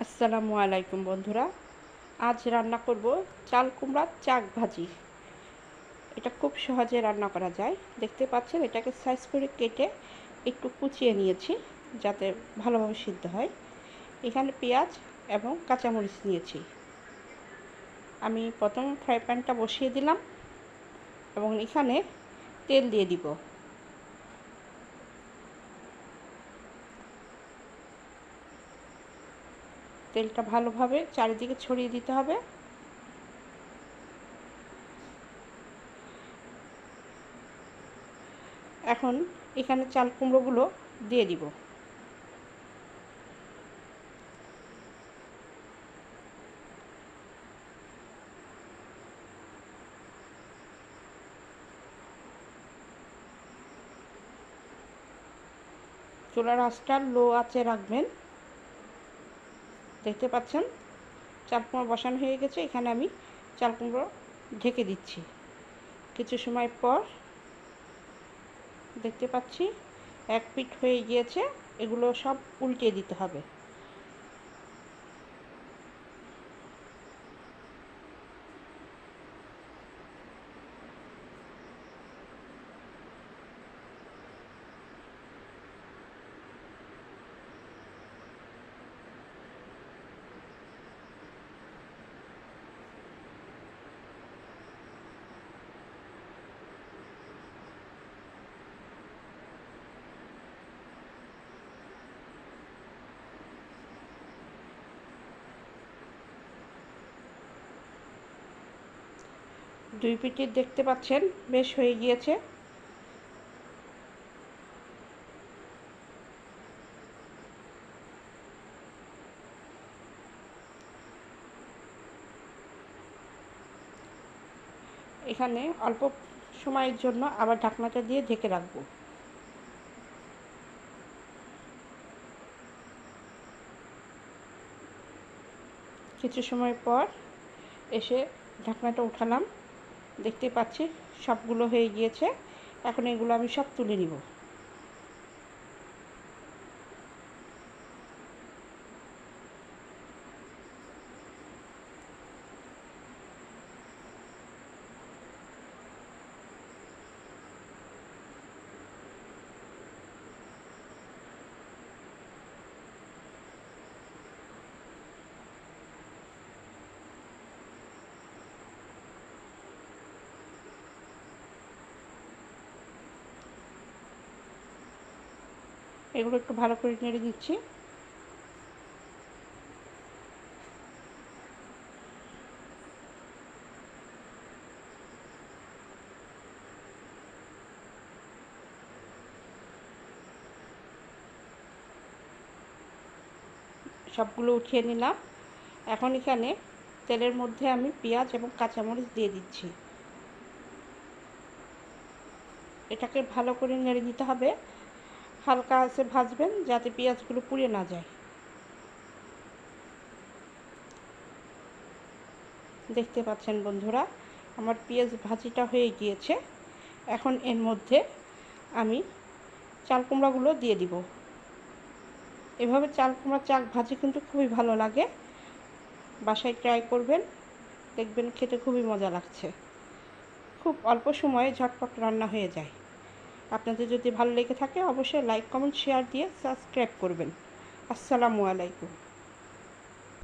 আসসালামু আলাইকুম বন্ধুরা। আজ রান্না করব চাল কুমড়ার চাক ভাজি। এটা খুব সহজে রান্না করা যায়। দেখতে পাচ্ছেন এটাকে সাইজ করে কেটে একটু কুচিয়ে নিয়েছি যাতে ভালোভাবে সিদ্ধ হয়। এখানে পেঁয়াজ এবং কাঁচামরিচ নিয়েছি। আমি প্রথম ফ্রাই প্যানটা বসিয়ে দিলাম এবং এখানে তেল দিয়ে দিব। তেলটা ভালোভাবে চারিদিকে ছড়িয়ে দিতে হবে। এখন এখানে চাল কুমড়োগুলো দিয়ে দিব। চুলার আঁচটা লো আঁচে রাখবেন। দেখতে পাচ্ছেন চাল কুমড়ো বসানো হয়ে গেছে। এখানে আমি চাল কুমড়ো ঢেকে দিচ্ছি। কিছু সময় পর দেখতে পাচ্ছি এক পিঠ হয়ে গিয়েছে। এগুলো সব উল্টিয়ে দিতে হবে। দুই পিঠে দেখতে পাচ্ছেন বেশ হয়ে গিয়েছে। এখানে অল্প সময়ের জন্য আবার ঢাকনাটা দিয়ে ঢেকে রাখবো। কিছু সময় পর এসে ঢাকনাটা উঠালাম। দেখতে পাচ্ছি সবগুলো হয়ে গিয়েছে। এখন এগুলো আমি সব তুলে নিব। এগুলো একটু ভালো করে নেড়ে দিচ্ছি। সবগুলো উঠিয়ে নিলাম। এখন এখানে তেলের মধ্যে আমি পেঁয়াজ এবং কাঁচামরিচ দিয়ে দিচ্ছি। এটাকে ভালো করে নেড়ে দিতে হবে। হালকা আঁচে ভাজবেন যাতে পেঁয়াজগুলো পুড়ে না যায়। দেখতে পাচ্ছেন বন্ধুরা আমার পেঁয়াজ ভাজিটা হয়ে গিয়েছে। এখন এর মধ্যে আমি চাল কুমড়াগুলো দিয়ে দিব। এভাবে চাল কুমড়া চাক ভাজি কিন্তু খুবই ভালো লাগে। বাসায় ট্রাই করবেন, দেখবেন খেতে খুবই মজা লাগছে। খুব অল্প সময়ে ঝটপট রান্না হয়ে যায়। আপনাদের যদি ভালো লেগে থাকে অবশ্যই লাইক কমেন্ট শেয়ার দিয়ে সাবস্ক্রাইব করবেন। আসসালামু আলাইকুম।